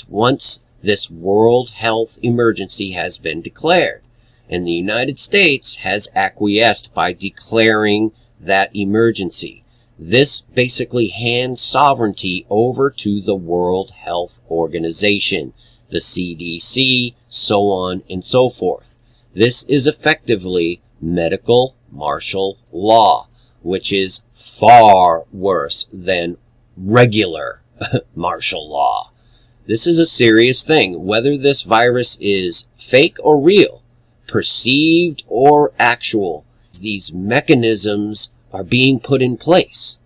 once this world health emergency has been declared. And the United States has acquiesced by declaring that emergency. This basically hands sovereignty over to the World Health Organization, the CDC, so on and so forth. This is effectively medical martial law, which is far worse than regular martial law. This is a serious thing. Whether this virus is fake or real, perceived or actual, these mechanisms are being put in place.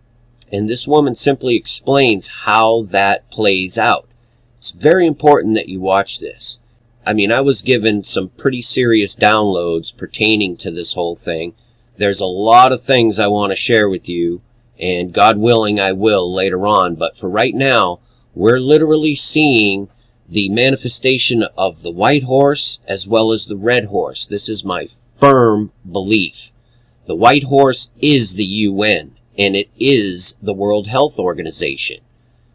And this woman simply explains how that plays out. It's very important that you watch this. I mean, I was given some pretty serious downloads pertaining to this whole thing. There's a lot of things I want to share with you, and God willing, I will later on. But for right now, we're literally seeing the manifestation of the white horse as well as the red horse. This is my firm belief. The white horse is the UN, and it is the World Health Organization.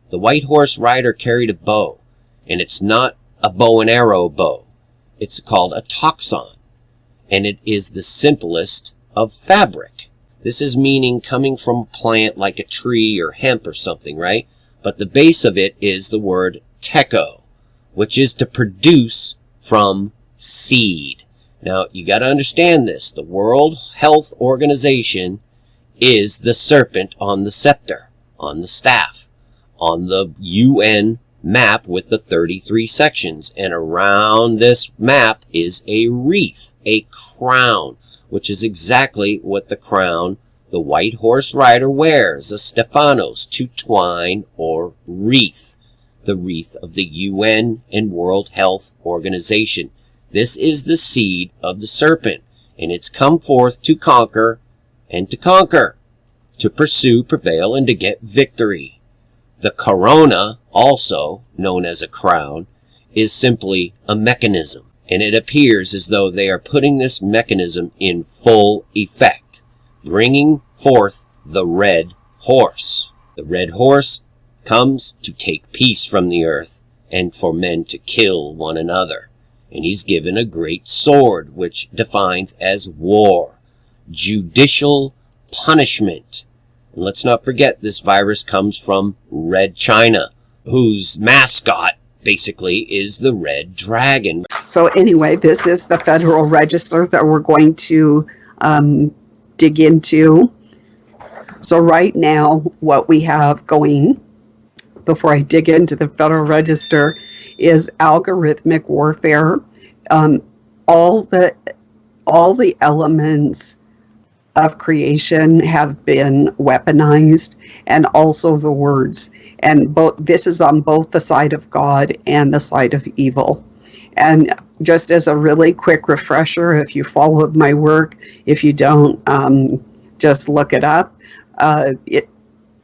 The white horse rider carried a bow, and it's not a bow and arrow bow. It's called a toxon, and it is the simplest of fabric. This is meaning coming from a plant like a tree or hemp or something, right? But the base of it is the word techo, which is to produce from seed. Now, you got to understand this. The World Health Organization is the serpent on the scepter, on the staff, on the UN map with the 33 sections. And around this map is a wreath, a crown, which is exactly what the crown the white horse rider wears, a Stephanos, to twine or wreath. The wreath of the UN and World Health Organization. This is the seed of the serpent, and it's come forth to conquer and to conquer, to pursue, prevail, and to get victory. The corona, also known as a crown, is simply a mechanism, and it appears as though they are putting this mechanism in full effect, bringing forth the red horse. The red horse comes to take peace from the earth and for men to kill one another. And he's given a great sword, which defines as war, judicial punishment. And let's not forget, this virus comes from Red China, whose mascot basically is the red dragon. So anyway, this is the Federal Register that we're going to dig into. So right now, what we have going, before I dig into the Federal Register, is algorithmic warfare. All the elements of creation have been weaponized, and also the words. And this is on both the side of God and the side of evil. And just as a really quick refresher, if you followed my work, if you don't, just look it up.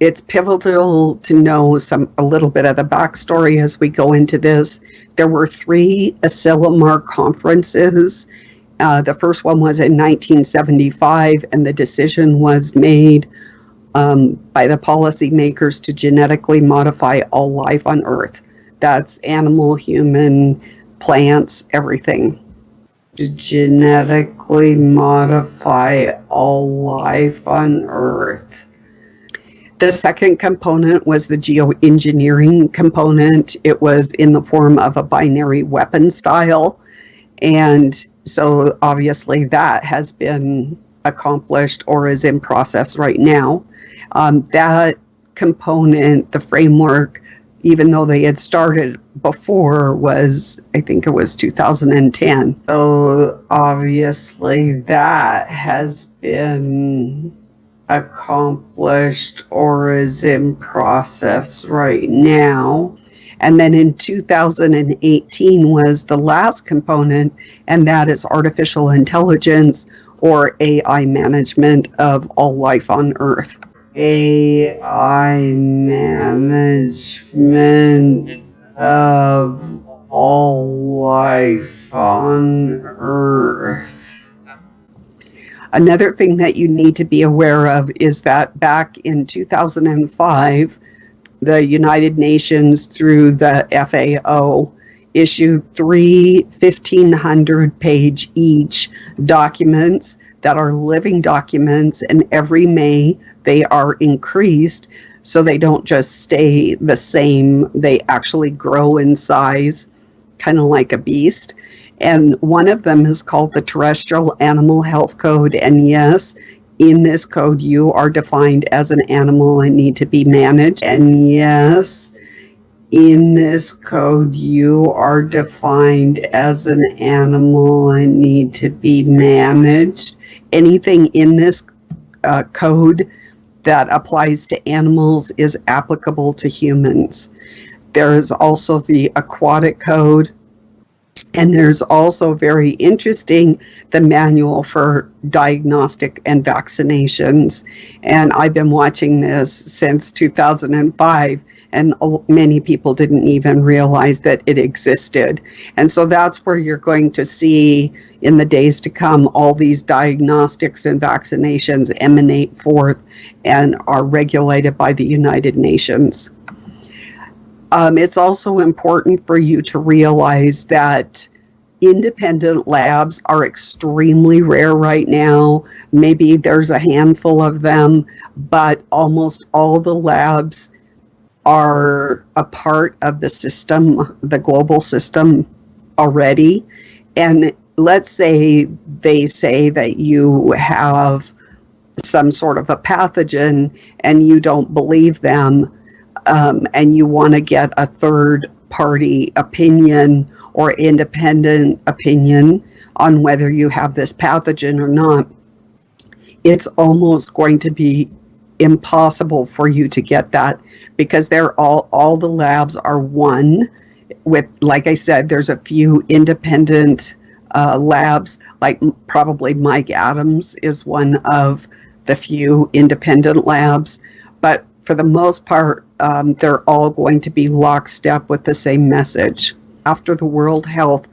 It's pivotal to know a little bit of the backstory as we go into this. There were 3 Asilomar conferences. The first one was in 1975, and the decision was made by the policymakers to genetically modify all life on Earth. That's animal, human, plants, everything. To genetically modify all life on Earth. The second component was the geoengineering component. It was in the form of a binary weapon style. And so obviously that has been accomplished or is in process right now. That component, the framework, even though they had started before, was, I think it was 2010. So obviously that has been accomplished or is in process right now. And then in 2018 was the last component, and that is artificial intelligence or AI management of all life on Earth. AI management of all life on Earth. Another thing that you need to be aware of is that back in 2005, the United Nations through the FAO issued three 1,500-page each documents that are living documents, and every May they are increased, so they don't just stay the same, they actually grow in size, kind of like a beast. And one of them is called the Terrestrial Animal Health Code, and yes, in this code you are defined as an animal and need to be managed. And yes, in this code you are defined as an animal and need to be managed. Anything in this code that applies to animals is applicable to humans. There is also the aquatic code, and there's also very interesting the manual for diagnostic and vaccinations. And I've been watching this since 2005, and many people didn't even realize that it existed. And so that's where you're going to see in the days to come all these diagnostics and vaccinations emanate forth and are regulated by the United Nations. It's also important for you to realize that independent labs are extremely rare right now. Maybe there's a handful of them, but almost all the labs are a part of the system, the global system already. And let's say they say that you have some sort of a pathogen and you don't believe them, and you want to get a third party opinion or independent opinion on whether you have this pathogen or not, it's almost going to be impossible for you to get that, because they're all the labs are one with, like I said, there's a few independent labs, like probably Mike Adams is one of the few independent labs, but for the most part, they're all going to be lockstep with the same message. After the World Health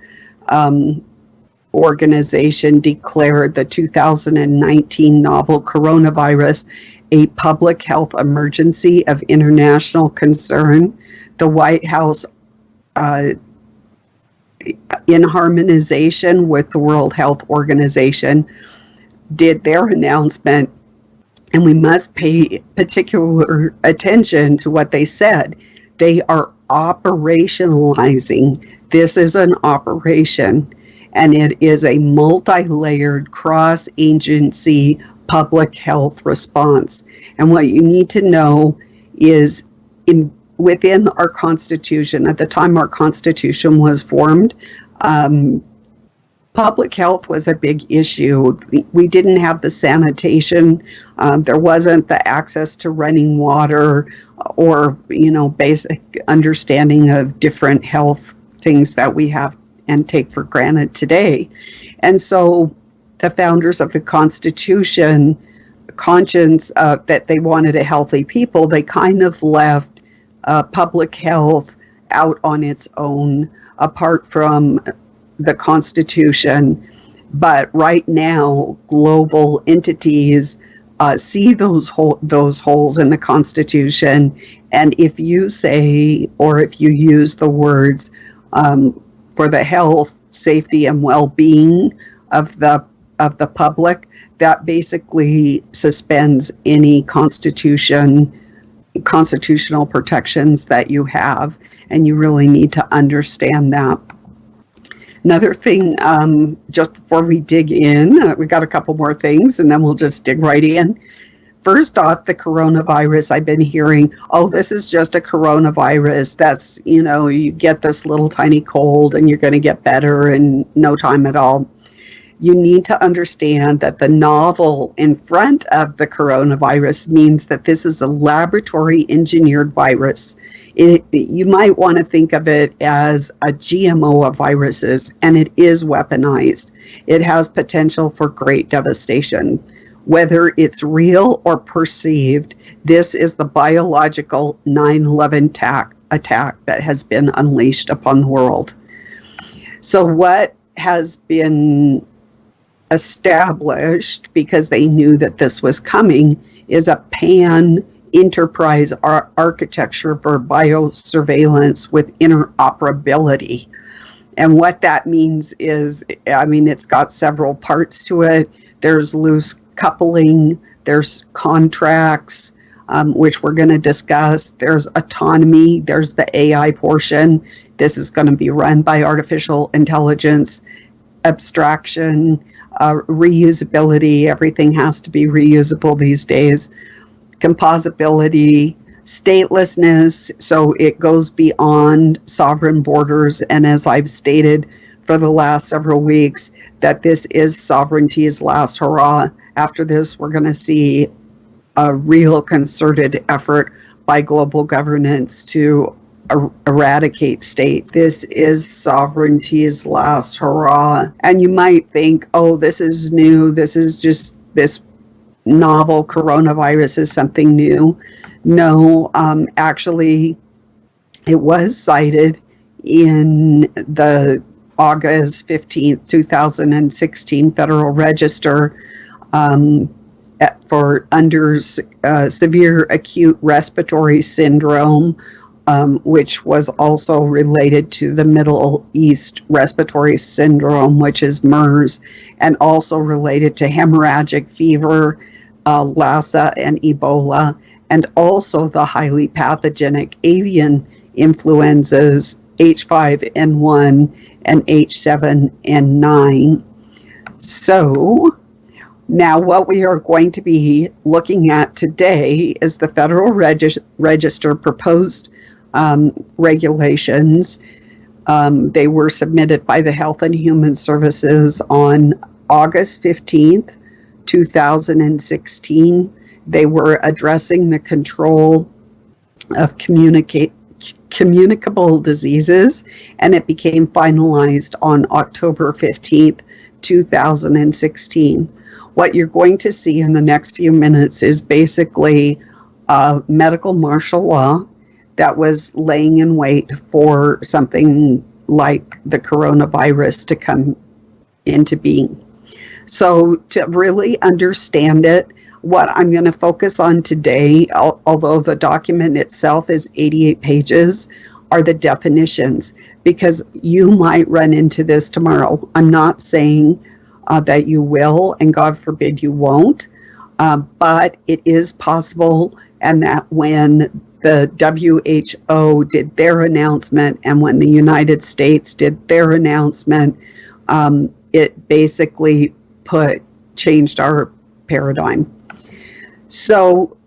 Organization declared the 2019 novel coronavirus a public health emergency of international concern, the White House, in harmonization with the World Health Organization, did their announcement. And we must pay particular attention to what they said. They are operationalizing. This is an operation, and it is a multi-layered cross-agency public health response. And what you need to know is within our Constitution, at the time our Constitution was formed, public health was a big issue. We didn't have the sanitation. There wasn't the access to running water or, basic understanding of different health things that we have and take for granted today. And so the founders of the Constitution, conscious that they wanted a healthy people, they kind of left public health out on its own, apart from the Constitution. But right now, global entities see those holes in the Constitution, and if you say, or if you use the words for the health, safety, and well-being of the public, that basically suspends any constitutional protections that you have, and you really need to understand that. Another thing, just before we dig in, we got a couple more things, and then we'll just dig right in. First off, the coronavirus, I've been hearing, oh, this is just a coronavirus. That's, you get this little tiny cold and you're going to get better in no time at all. You need to understand that the novel in front of the coronavirus means that this is a laboratory engineered virus. You might want to think of it as a GMO of viruses, and it is weaponized. It has potential for great devastation. Whether it's real or perceived, this is the biological 9/11 attack that has been unleashed upon the world. So what has been established, because they knew that this was coming, is a pan enterprise architecture for biosurveillance with interoperability. And what that means is, I mean, it's got several parts to it. There's loose coupling, there's contracts, which we're going to discuss. There's autonomy, there's the AI portion. This is going to be run by artificial intelligence, abstraction, reusability. Everything has to be reusable these days. Composability, statelessness, so it goes beyond sovereign borders. And as I've stated for the last several weeks, that this is sovereignty's last hurrah. After this, we're going to see a real concerted effort by global governance to eradicate states. This is sovereignty's last hurrah. And you might think, oh, this is new. This is just this novel coronavirus is something new. No, actually, it was cited in the August 15th, 2016 Federal Register for under severe acute respiratory syndrome, which was also related to the Middle East respiratory syndrome, which is MERS, and also related to hemorrhagic fever, Lassa, and Ebola, and also the highly pathogenic avian influenzas H5N1 and H7N9. So now what we are going to be looking at today is the Federal Register proposed regulations. They were submitted by the Health and Human Services on August 15th, 2016. They were addressing the control of communicable diseases, and it became finalized on October 15th, 2016. What you're going to see in the next few minutes is basically medical martial law that was laying in wait for something like the coronavirus to come into being. So to really understand it, what I'm going to focus on today, although the document itself is 88 pages, are the definitions, because you might run into this tomorrow. I'm not saying that you will, and God forbid you won't, but it is possible, and that when the WHO did their announcement and when the United States did their announcement, it basically changed our paradigm. So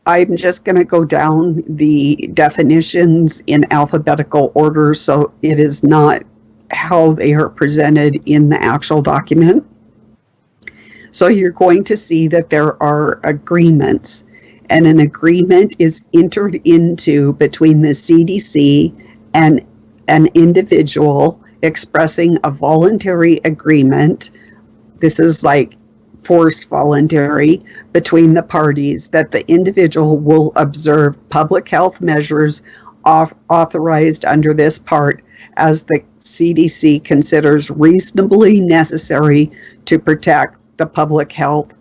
I'm just going to go down the definitions in alphabetical order, so it is not how they are presented in the actual document. So you're going to see that there are agreements, and an agreement is entered into between the CDC and an individual expressing a voluntary agreement. This is like forced voluntary between the parties, that the individual will observe public health measures authorized under this part as the CDC considers reasonably necessary to protect the public health,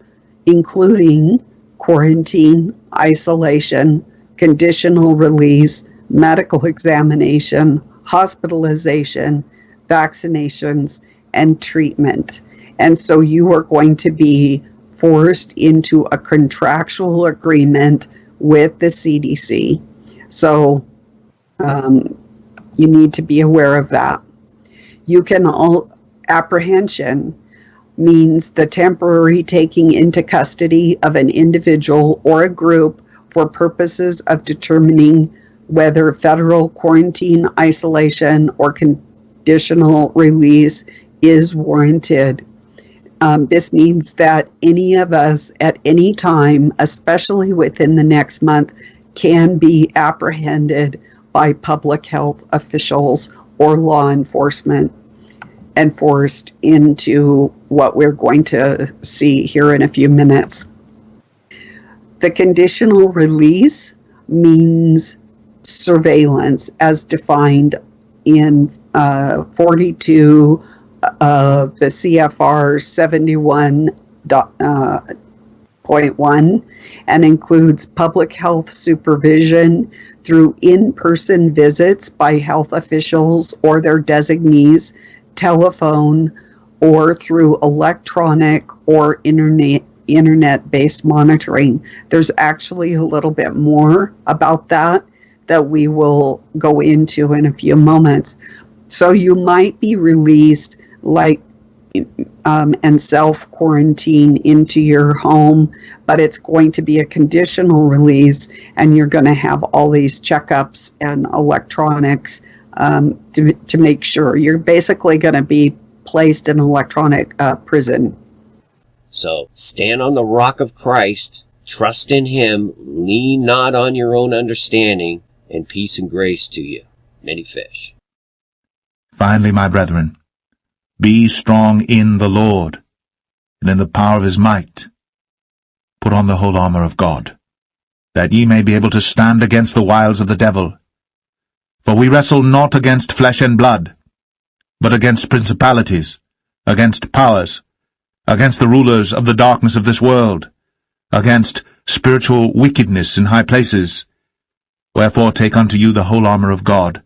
including quarantine, isolation, conditional release, medical examination, hospitalization, vaccinations, and treatment. And so you are going to be forced into a contractual agreement with the CDC. So you need to be aware of that. Apprehension means the temporary taking into custody of an individual or a group for purposes of determining whether federal quarantine, isolation, or conditional release is warranted. This means that any of us at any time, especially within the next month, can be apprehended by public health officials or law enforcement and forced into what we're going to see here in a few minutes. The conditional release means surveillance as defined in 42 of the CFR 71.1 6.1 and includes public health supervision through in-person visits by health officials or their designees, telephone, or through electronic or internet-based monitoring. There's actually a little bit more about that we will go into in a few moments. So you might be released and self-quarantine into your home, but it's going to be a conditional release, and you're going to have all these checkups and electronics to make sure. You're basically going to be placed in electronic prison. So stand on the rock of Christ, trust in Him, lean not on your own understanding, and peace and grace to you. Many fish. Finally, my brethren, be strong in the Lord, and in the power of his might. Put on the whole armour of God, that ye may be able to stand against the wiles of the devil. For we wrestle not against flesh and blood, but against principalities, against powers, against the rulers of the darkness of this world, against spiritual wickedness in high places. Wherefore take unto you the whole armour of God,